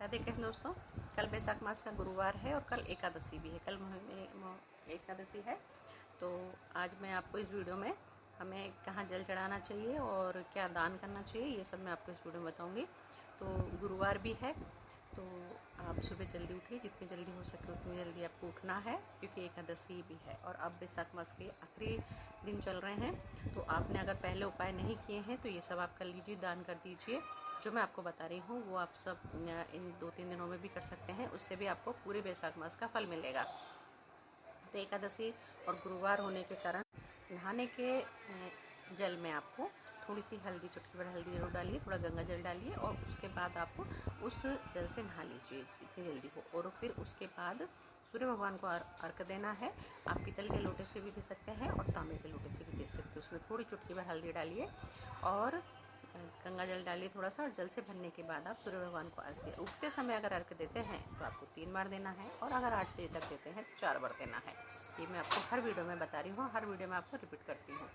राधे कृष्ण दोस्तों। कल बैसाख मास का गुरुवार है और कल एकादशी भी है। कल एकादशी है। तो आज मैं आपको इस वीडियो में हमें कहाँ जल चढ़ाना चाहिए और क्या दान करना चाहिए, ये सब मैं आपको इस वीडियो में बताऊंगी। तो गुरुवार भी है, तो आप सुबह जल्दी उठिए, जितनी जल्दी हो सके उतनी जल्दी आपको उठना है, क्योंकि एकादशी भी है और अब बैसाख मास के आखिरी दिन चल रहे हैं। तो आपने अगर पहले उपाय नहीं किए हैं तो ये सब आप कर लीजिए, दान कर दीजिए। जो मैं आपको बता रही हूँ वो आप सब इन 2-3 दिनों में भी कर सकते हैं, उससे भी आपको पूरे बैसाख मास का फल मिलेगा। तो एकादशी और गुरुवार होने के कारण नहाने के जल में आपको थोड़ी सी हल्दी, चुटकी भर हल्दी जरूर डालिए, थोड़ा गंगा जल डालिए और उसके बाद आप उस जल से नहा लीजिए जितनी जल्दी हो। और फिर उसके बाद सूर्य भगवान को अर्घ देना है। आप पीतल के लोटे से भी दे सकते हैं और तांबे के लोटे से भी दे सकते हैं। उसमें थोड़ी चुटकी भर हल्दी डालिए और गंगा जल डालिए थोड़ा सा, और जल से भरने के बाद आप सूर्य भगवान को अर्घ दें। उगते समय अगर अर्घ देते हैं तो आपको 3 बार देना है, और अगर 8 बजे तक देते हैं तो 4 बार देना है। ये मैं आपको हर वीडियो में बता रही हूँ, हर वीडियो में आपको रिपीट करती हूँ।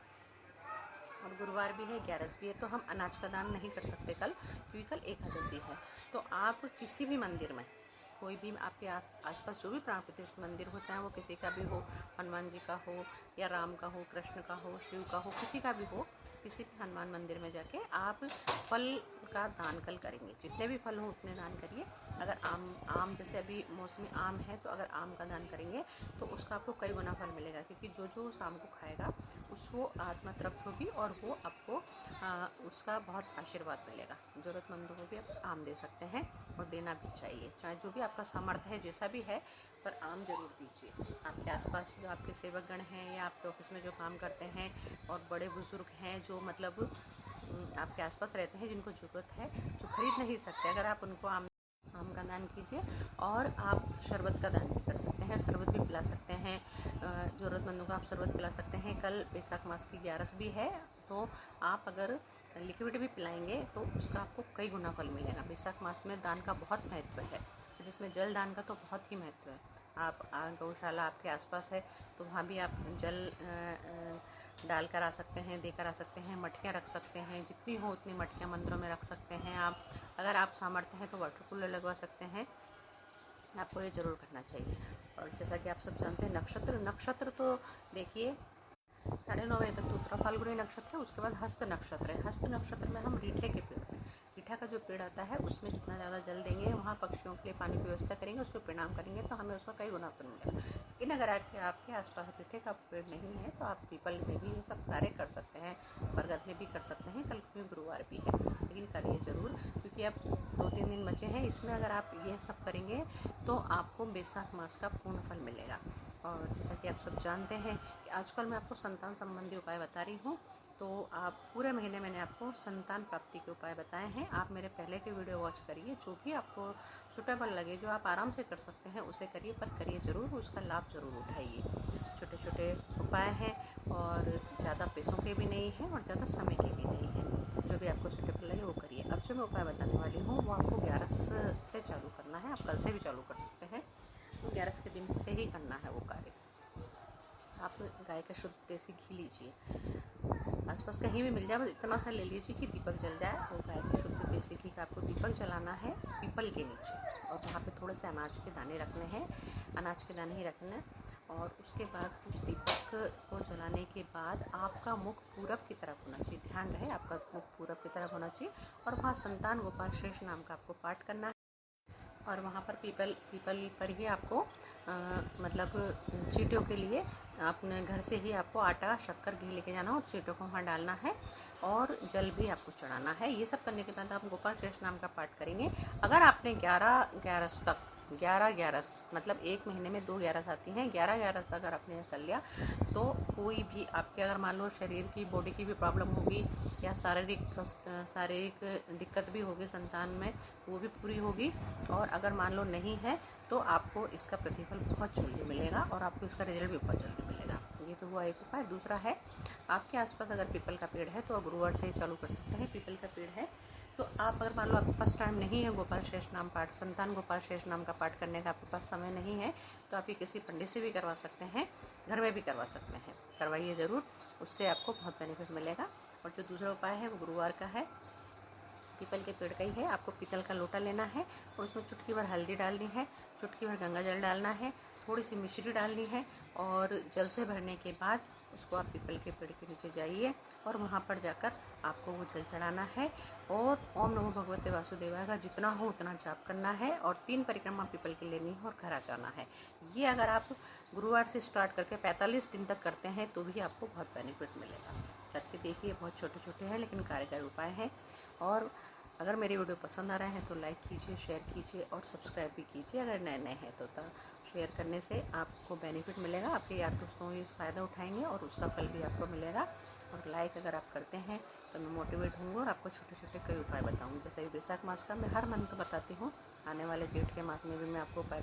और गुरुवार भी है, 11 भी है, तो हम अनाज का दान नहीं कर सकते कल, क्योंकि कल एकादशी है। तो आप किसी भी मंदिर में, कोई भी आपके आसपास जो भी प्राण प्रतिष्ठित मंदिर हो, चाहे वो किसी का भी हो, हनुमान जी का हो या राम का हो, कृष्ण का हो, शिव का हो, किसी का भी हो, किसी भी हनुमान मंदिर में जाके आप फल का दान कल करेंगे। जितने भी फल हो उतने दान करिए। अगर आम जैसे अभी मौसमी आम है, तो अगर आम का दान करेंगे तो उसका आपको कई गुना फल मिलेगा, क्योंकि जो जो आम को खाएगा उसको आत्मा तृप्त होगी और वो आपको उसका बहुत आशीर्वाद मिलेगा। ज़रूरतमंदों को भी आप आम दे सकते हैं और देना भी चाहिए, चाहे जो भी आपका सामर्थ्य है, जैसा भी है, पर आम जरूर दीजिए। आपके आसपास जो आपके सेवकगण हैं या आपके ऑफिस में जो काम करते हैं और बड़े बुजुर्ग हैं जो मतलब आपके आसपास रहते हैं, जिनको ज़रूरत है, जो खरीद नहीं सकते, अगर आप उनको आम का दान कीजिए। और आप शरबत का दान भी कर सकते हैं, शरबत भी पिला सकते हैं, ज़रूरतमंदों को आप शरबत पिला सकते हैं। कल बैसाख मास की 11 भी है, तो आप अगर लिक्विड भी पिलाएंगे तो उसका आपको कई गुना फल मिलेगा। बैसाख मास में दान का बहुत महत्व है, जिसमें जल दान का तो बहुत ही महत्व है। आप गौशाला आपके आसपास है तो वहाँ भी आप जल डाल कर आ सकते हैं, देकर आ सकते हैं। मटकियाँ रख सकते हैं, जितनी हो उतनी मटकियाँ मंदिरों में रख सकते हैं आप। अगर आप सामर्थ्य हैं तो वाटर कूलर लगवा सकते हैं। आपको ये ज़रूर करना चाहिए। और जैसा कि आप सब जानते हैं, नक्षत्र तो देखिए 9:30 बजे तक तो उत्तरा फाल्गुनी नक्षत्र है, उसके बाद हस्त नक्षत्र है। हस्त नक्षत्र में हम रीठे के पेड़, रीठा का जो पेड़ आता है उसमें जितना ज़्यादा जल देंगे, वहाँ पक्षियों के लिए पानी की व्यवस्था करेंगे, उसको प्रणाम करेंगे, तो हमें उसका कई गुना फल मिलेगा। लेकिन अगर आपके आसपास रीठे का पेड़ नहीं है तो आप पीपल में भी ये सब कार्य कर सकते हैं, बरगद में भी कर सकते हैं। कल गुरुवार भी है, लेकिन करिए ज़रूर, क्योंकि अब 2-3 दिन बचे हैं। इसमें अगर आप ये सब करेंगे तो आपको बैसाख मास का पूर्ण फल मिलेगा। और जैसा कि आप सब जानते हैं कि आजकल मैं आपको संतान संबंधी उपाय बता रही हूँ, तो आप पूरे महीने मैंने आपको संतान प्राप्ति के उपाय बताए हैं। आप मेरे पहले के वीडियो वॉच करिए, जो भी आपको सूटेबल लगे, जो आप आराम से कर सकते हैं उसे करिए, पर करिए ज़रूर, उसका लाभ ज़रूर उठाइए। छोटे छोटे उपाय हैं और ज़्यादा पैसों के भी नहीं हैं और ज़्यादा समय के भी नहीं हैं। जो भी आपको सूटेबल लगे वो करिए। अब जो मैं उपाय बताने वाली हूँ वो आपको 11 से चालू करना है, आप कल से भी चालू कर सकते हैं। तो 11 के दिन से ही करना है वो कार्य। आप गाय का शुद्ध देसी घी लीजिए, आसपास कहीं भी मिल जाए, बस इतना सा ले लीजिए कि दीपक जल जाए। वो गाय के शुद्ध देसी घी का आपको दीपक जलाना है पीपल के नीचे, और वहाँ पे थोड़े से अनाज के दाने रखने हैं, अनाज के दाने ही रखने हैं। और उसके बाद उस दीपक को जलाने के बाद आपका मुख पूरब की तरफ होना चाहिए। ध्यान रहे, आपका मुख पूरब की तरफ होना चाहिए, और वहाँ संतान गोपाल शेष नाम का आपको पाठ करना है। और वहाँ पर पीपल पर ही आपको मतलब चींटियों के लिए अपने घर से ही आपको आटा, शक्कर, घी लेके जाना और चींटियों को वहाँ डालना है, और जल भी आपको चढ़ाना है। ये सब करने के बाद आप गोपाल शेष नाम का पाठ करेंगे। अगर आपने 11 तक 11 मतलब एक महीने में 2 11 आती हैं, 11 अगर आपने कर लिया तो कोई भी आपके, अगर मान लो शरीर की, बॉडी की भी प्रॉब्लम होगी या शारीरिक दिक्कत भी होगी संतान में, वो भी पूरी होगी। और अगर मान लो नहीं है तो आपको इसका प्रतिफल बहुत जल्दी मिलेगा और आपको इसका रिजल्ट भी बहुत जल्दी मिलेगा। ये तो हुआ एक उपाय। दूसरा है, आपके आसपास अगर पीपल का पेड़ है तो आप गुरुवार से ही चालू कर सकते हैं। पीपल का पेड़ है तो आप, अगर मान लो आपके पास टाइम नहीं है गोपाल शेष नाम पाठ, संतान गोपाल शेष नाम का पाठ करने का आपके पास समय नहीं है, तो आप ये किसी पंडित से भी करवा सकते हैं, घर में भी करवा सकते हैं। करवाइए ज़रूर, उससे आपको बहुत बेनिफिट मिलेगा। और जो दूसरा उपाय है वो गुरुवार का है। पीपल के पेड़ का ही है। आपको पीतल का लोटा लेना है और उसमें चुटकी भर हल्दी डालनी है, चुटकी भर गंगा जल डालना है, थोड़ी सी मिश्री डालनी है और जल से भरने के बाद उसको आप पीपल के पेड़ के नीचे जाइए और वहाँ पर जाकर आपको वो जल चढ़ाना है और ओम नमो भगवते वासुदेवाय का जितना हो उतना जाप करना है और 3 परिक्रमा पीपल की लेनी है और घर आ जाना है। ये अगर आप गुरुवार से स्टार्ट करके 45 दिन तक करते हैं तो भी आपको बहुत बेनिफिट मिलेगा। करके देखिए, बहुत छोटे छोटे हैं लेकिन कारगर उपाय हैं। और अगर मेरी वीडियो पसंद आ रहे हैं तो लाइक कीजिए, शेयर कीजिए और सब्सक्राइब भी कीजिए। अगर नए नए हैं तो शेयर करने से आपको बेनिफिट मिलेगा, आपके यार दोस्तों भी फ़ायदा उठाएंगे और उसका फल भी आपको मिलेगा। और लाइक अगर आप करते हैं तो मैं मोटिवेट होंगी और आपको छोटे छोटे कई उपाय बताऊँगी। जैसे वैशाख मास का मैं हर मंथ बताती हूँ, आने वाले जेठ के मास में भी मैं आपको उपाय